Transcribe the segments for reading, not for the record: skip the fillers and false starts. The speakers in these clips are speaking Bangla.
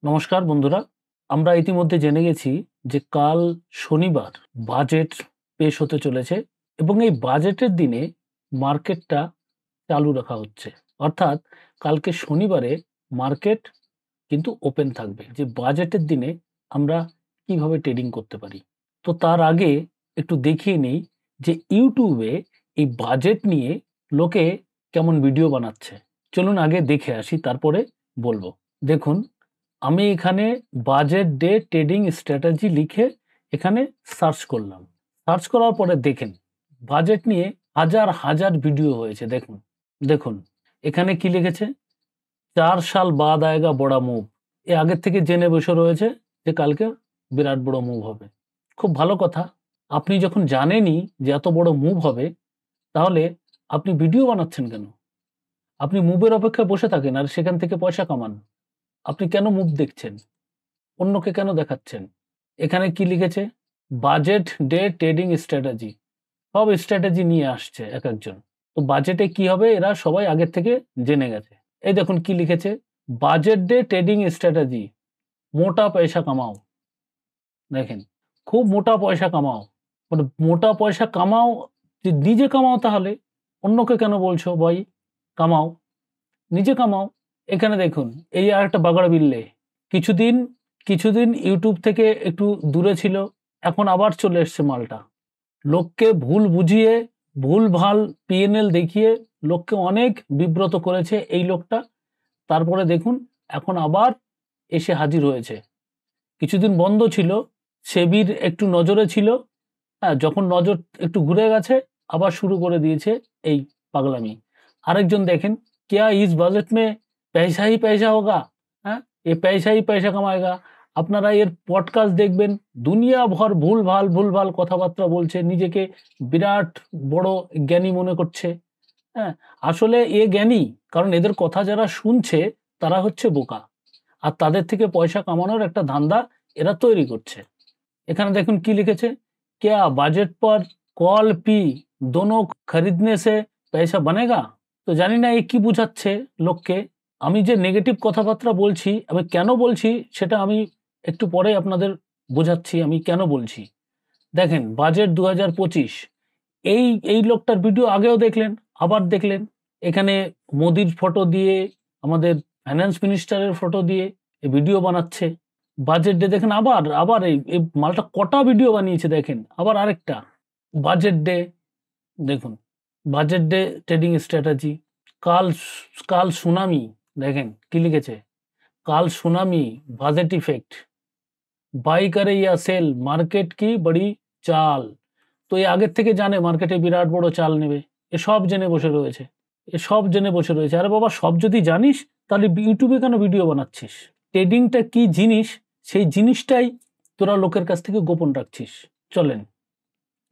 নমস্কার বন্ধুরা, আমরা ইতিমধ্যে জেনে গেছি যে কাল শনিবার বাজেট পেশ হতে চলেছে এবং এই বাজেটের দিনে মার্কেটটা চালু রাখা হচ্ছে। অর্থাৎ কালকে শনিবারে মার্কেট কিন্তু ওপেন থাকবে। যে বাজেটের দিনে আমরা কিভাবে ট্রেডিং করতে পারি। তো তার আগে একটু দেখিয়ে নিই যে ইউটিউবে এই বাজেট নিয়ে লোকে কেমন ভিডিও বানাচ্ছে। চলুন আগে দেখে আসি, তারপরে বলবো। দেখুন, আমি এখানে বাজেট ডে ট্রেডিং স্ট্র্যাটেজি লিখে এখানে সার্চ করলাম। সার্চ করার পরে দেখেন বাজেট নিয়ে হাজার হাজার ভিডিও হয়েছে। দেখুন দেখুন এখানে কি লিখেছে, 4 সাল বাদ আয়েগা বড়া মুভ। এ আগের থেকে জেনে বসে রয়েছে যে কালকে বিরাট বড় মুভ হবে। খুব ভালো কথা। আপনি যখন জানেনই যে এত বড় মুভ হবে, তাহলে আপনি ভিডিও বানাচ্ছেন কেন? আপনি মুভের অপেক্ষায় বসে থাকেন আর সেখান থেকে পয়সা কামান। আপনি কেন মুভ দেখছেন? অন্যকে কেন দেখাচ্ছেন? এখানে কি লিখেছে, বাজেট ডে ট্রেডিং স্ট্র্যাটেজি। সব স্ট্র্যাটেজি নিয়ে আসছে এক একজন। তো বাজেটে কি হবে এরা সবাই আগের থেকে জেনে গেছে। এই দেখুন কি লিখেছে, বাজেট ডে ট্রেডিং স্ট্র্যাটেজি, মোটা পয়সা কামাও। দেখেন, খুব মোটা পয়সা কামাও। মানে মোটা পয়সা কামাও, নিজে কামাও, তাহলে অন্যকে কেন বলছো ভাই? কামাও, নিজে কামাও। এখানে দেখুন, এই আর একটা বাগাড় বিল্লে। কিছুদিন কিছুদিন ইউটিউব থেকে একটু দূরে ছিল, এখন আবার চলে এসছে মালটা। লোককে ভুল বুঝিয়ে, ভুল ভাল পিএনএল দেখিয়ে লোককে অনেক বিব্রত করেছে এই লোকটা। তারপরে দেখুন এখন আবার এসে হাজির হয়েছে। কিছুদিন বন্ধ ছিল, সেবির একটু নজরে ছিল। যখন নজর একটু ঘুরে গেছে, আবার শুরু করে দিয়েছে এই পাগলামি। আরেকজন দেখেন, क्या इस बजट में पैसा ही पैसा होगा, হ্যাঁ, এ पैसा ही पैसा কামাएगा। আপনারা এর পডকাস্ট দেখবেন, দুনিয়া ভর ভুলভাল কথাবার্তা বলছে, নিজেকে বিরাট বড় জ্ঞানী মনে করছে। হ্যাঁ, আসলে এ জ্ঞানী, কারণ এদের কথা যারা শুনছে তারা হচ্ছে বোকা, আর তাদের থেকে পয়সা কামানোর একটা ধান্দা এরা তৈরি করছে। এখানে দেখুন কি লিখেছে, क्या बजट पर कॉल पी दोनों खरीदने से पैसा बनेगा। তো জানি না এ কি বুঝাচ্ছে লোককে। আমি যে নেগেটিভ কথাবার্তা বলছি, আমি কেন বলছি সেটা আমি একটু পরে আপনাদের বোঝাচ্ছি আমি কেন বলছি। দেখেন, বাজেট 2025, এই এই লোকটার ভিডিও আগেও দেখলেন, আবার দেখলেন। এখানে মোদির ফটো দিয়ে, আমাদের ফাইন্যান্স মিনিস্টারের ফটো দিয়ে এই ভিডিও বানাচ্ছে। বাজেট ডে দেখেন, আবার আবার এই এই মালটা কটা ভিডিও বানিয়েছে দেখেন। আবার আরেকটা বাজেট ডে, দেখুন বাজেট ডে ট্রেডিং স্ট্র্যাটেজি। কাল কাল সুনামি, দেখেন কি লিখেছে, কাল সুনামি বাজেট ইফেক্ট, বাই করে ইয়া সেল মার্কেট কি বড়ি চাল। তো এই আগের থেকে জানে মার্কেটে বিরাট বড় চাল নেবে, এসব জেনে বসে রয়েছে, এসব জেনে বসে রয়েছে। আরে বাবা, সব যদি জানিস তাহলে ইউটিউবে কেন ভিডিও বানাচ্ছিস? ট্রেডিংটা কি জিনিস সেই জিনিসটাই তোরা লোকের কাছ থেকে গোপন রাখছিস। চলেন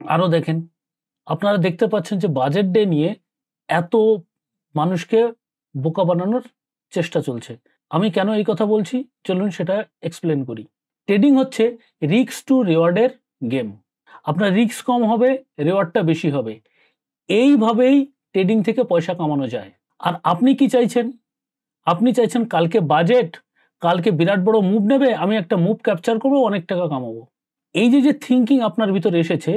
আরো দেখেন, আপনারা দেখতে পাচ্ছেন যে বাজেট ডে নিয়ে এত মানুষকে বোকা বানানোর চেষ্টা চলছে। আমি কেন এই কথা বলছি চলুন সেটা এক্সপ্লেন করি। ট্রেডিং হচ্ছে রিস্ক টু রিওয়ার্ডের গেম। আপনার রিস্ক কম হবে, রিওয়ার্ডটা বেশি হবে। এইভাবেই ট্রেডিং থেকে পয়সা কামানো যায়। আর আপনি কি চাইছেন? আপনি চাইছেন কালকে বাজেট, কালকে বিরাট বড় মুভ নেবে, আমি একটা মুভ ক্যাপচার করবো, অনেক টাকা কামাবো। এই যে যে থিঙ্কিং আপনার ভিতরে এসেছে,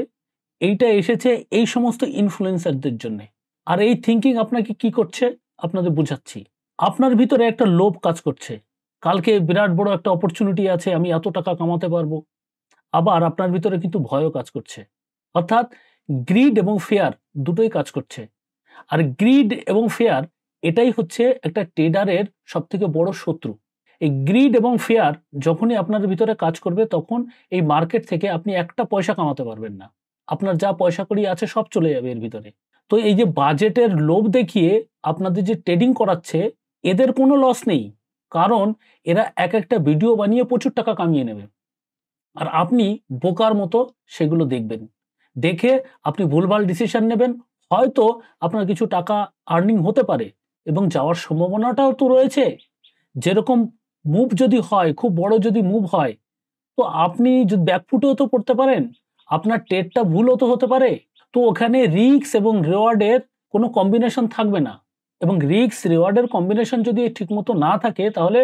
এইটা এসেছে এই সমস্ত ইনফ্লুয়েন্সারদের জন্য। আর এই থিঙ্কিং আপনাকে কি করছে আপনাদের বুঝাচ্ছি। আপনার ভিতরে একটা লোভ কাজ করছে, কালকে বিরাট বড় একটা অপরচুনিটি আছে, আমি এত টাকা কামাতে পারবো। আবার আপনার ভিতরে কিন্তু ভয়ও কাজ করছে, অর্থাৎ গ্রিড এবং ফেয়ার দুটোই কাজ করছে। আর গ্রিড এবং ফেয়ার এটাই হচ্ছে একটা ট্রেডারের সব থেকে বড় শত্রু। এই গ্রিড এবং ফেয়ার যখনই আপনার ভিতরে কাজ করবে, তখন এই মার্কেট থেকে আপনি একটা পয়সা কামাতে পারবেন না। আপনার যা পয়সা কড়ি আছে সব চলে যাবে এর ভিতরে। তো এই যে বাজেটের লোভ দেখিয়ে আপনাদের যে ট্রেডিং করাচ্ছে, এদের কোনো লস নেই, কারণ এরা এক একটা ভিডিও বানিয়ে প্রচুর টাকা কামিয়ে নেবে। আর আপনি বোকার মতো সেগুলো দেখবেন, দেখে আপনি ভুলভাল ডিসিশন নেবেন। হয়তো আপনার কিছু টাকা আর্নিং হতে পারে এবং যাওয়ার সম্ভাবনাটাও তো রয়েছে। যেরকম মুভ যদি হয়, খুব বড় যদি মুভ হয়, তো আপনি যদি ব্যাকফুটেও তো পড়তে পারেন, আপনার ট্রেডটা ভুলও তো হতে পারে। তো ওখানে রিস্ক এবং রিওয়ার্ডের কোনো কম্বিনেশন থাকবে না, এবং রিস্ক রিওয়ার্ডের কম্বিনেশন যদি ঠিকমতো না থাকে, তাহলে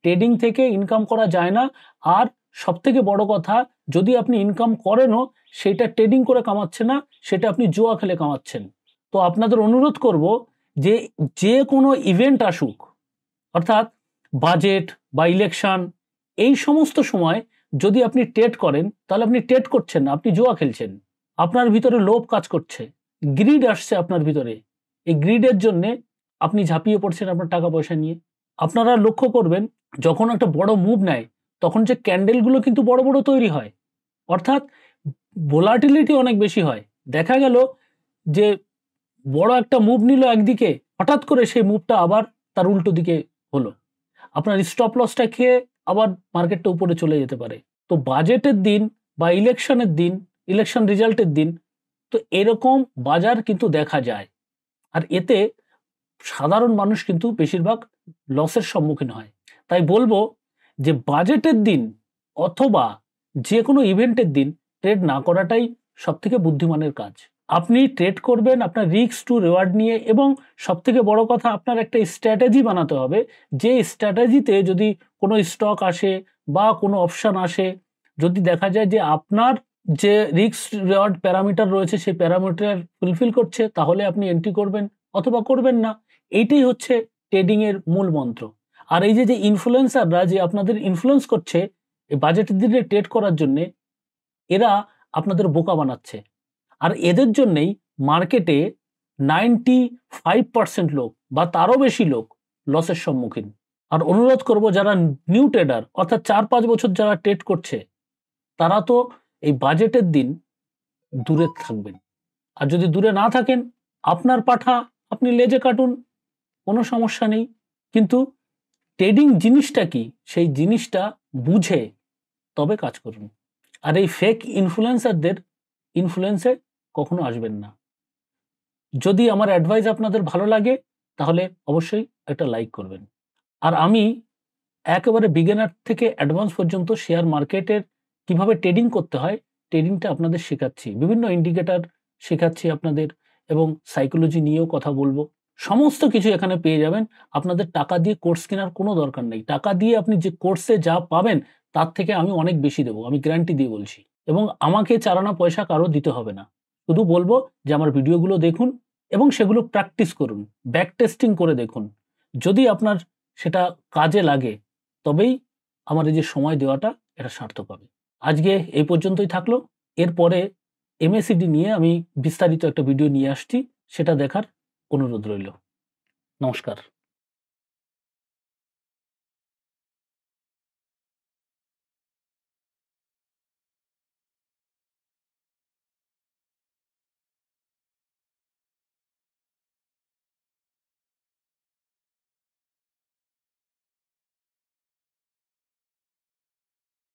ট্রেডিং থেকে ইনকাম করা যায় না। আর সবথেকে বড় কথা, যদি আপনি ইনকাম করেনও সেটা ট্রেডিং করে কামাচ্ছে না, সেটা আপনি জুয়া খেলে কামাচ্ছেন। তো আপনাদের অনুরোধ করব যে যে কোনো ইভেন্ট আসুক, অর্থাৎ বাজেট বা ইলেকশন, এই সমস্ত সময় যদি আপনি ট্রেড করেন তাহলে আপনি ট্রেড করছেন না, আপনি জুয়া খেলছেন। আপনার ভিতরে লোভ কাজ করছে, গ্রিড আসছে আপনার ভিতরে। এই গ্রিডের জন্য আপনি ঝাঁপিয়ে পড়ছেন আপনার টাকা পয়সা নিয়ে। আপনারা লক্ষ্য করবেন, যখন একটা বড় মুভ নেয় তখন যে ক্যান্ডেলগুলো কিন্তু বড় বড় তৈরি হয়, অর্থাৎ ভোলাটিলিটি অনেক বেশি হয়। দেখা গেল যে বড় একটা মুভ নিল একদিকে, হঠাৎ করে সেই মুভটা আবার তার উল্টো দিকে হলো। আপনার স্টপ লসটা খেয়ে আবার মার্কেটটা উপরে চলে যেতে পারে। তো বাজেটের দিন বা ইলেকশনের দিন, ইলেকশন রেজাল্টের দিন, তো এরকম বাজার কিন্তু দেখা যায়। আর এতে সাধারণ মানুষ কিন্তু বেশিরভাগ লসের সম্মুখীন হয়। তাই বলবো যে বাজেটের দিন অথবা যে কোনো ইভেন্টের দিন ট্রেড না করাটাই সবথেকে বুদ্ধিমানের কাজ। আপনি ট্রেড করবেন আপনার রিস্ক টু রিওয়ার্ড নিয়ে, এবং সবথেকে বড় কথা, আপনার একটা স্ট্র্যাটেজি বানাতে হবে। যে স্ট্র্যাটেজিতে যদি কোনো স্টক আসে বা কোনো অপশন আসে, যদি দেখা যায় যে আপনার যে রিস্ক রিওয়ার্ড প্যারামিটার রয়েছে সেই প্যারামিটার ফুলফিল করছে, তাহলে আপনি এন্ট্রি করবেন অথবা করবেন না। এইটাই হচ্ছে ট্রেডিং এর মূল মন্ত্র। আর এই যে ইনফ্লুয়েন্সাররা যে আপনাদের ইনফ্লুয়েন্স করছে এই বাজেটের দিনে ট্রেড করার জন্য, এরা আপনাদের বোকা বানাচ্ছে। আর এদের জন্যই মার্কেটে 95% লোক বা তারও বেশি লোক লসের সম্মুখীন। আর অনুরোধ করব, যারা নিউ ট্রেডার অর্থাৎ 4-5 বছর যারা ট্রেড করছে, তারা তো এই বাজেটের দিন দূরে থাকবেন। আর যদি দূরে না থাকেন, আপনার পাঠা আপনি লেজে কাটুন, কোনো সমস্যা নেই। কিন্তু ট্রেডিং জিনিসটা কি, সেই জিনিসটা বুঝে তবে কাজ করুন। আর এই ফেক ইনফ্লুয়েন্সারদের ইনফ্লুয়েন্সে কখনো আসবেন না। যদি আমার অ্যাডভাইস আপনাদের ভালো লাগে তাহলে অবশ্যই একটা লাইক করবেন। আর আমি একেবারে বিগিনার থেকে অ্যাডভান্স পর্যন্ত শেয়ার মার্কেটের কিভাবে ট্রেডিং করতে হয়, ট্রেডিংটা আপনাদের শেখাচ্ছি, বিভিন্ন ইন্ডিকেটর শেখাচ্ছি আপনাদের, এবং সাইকোলজি নিয়েও কথা বলবো। সমস্ত কিছু এখানে পেয়ে যাবেন। আপনাদের টাকা দিয়ে কোর্স কেনার কোনো দরকার নেই। টাকা দিয়ে আপনি যে কোর্সে যা পাবেন তার থেকে আমি অনেক বেশি দেবো, আমি গ্যারান্টি দিয়ে বলছি। এবং আমাকে চারানা পয়সা কারো দিতে হবে না। শুধু বলবো যে আমার ভিডিওগুলো দেখুন এবং সেগুলো প্র্যাকটিস করুন, ব্যাক টেস্টিং করে দেখুন। যদি আপনার সেটা কাজে লাগে তবেই আমার এই যে সময় দেওয়াটা এটা সার্থক হবে। আজকে এই পর্যন্তই থাকলো। এরপরে MACD নিয়ে আমি বিস্তারিত একটা ভিডিও নিয়ে আসছি, সেটা দেখার অনুরোধ রইল। নমস্কার।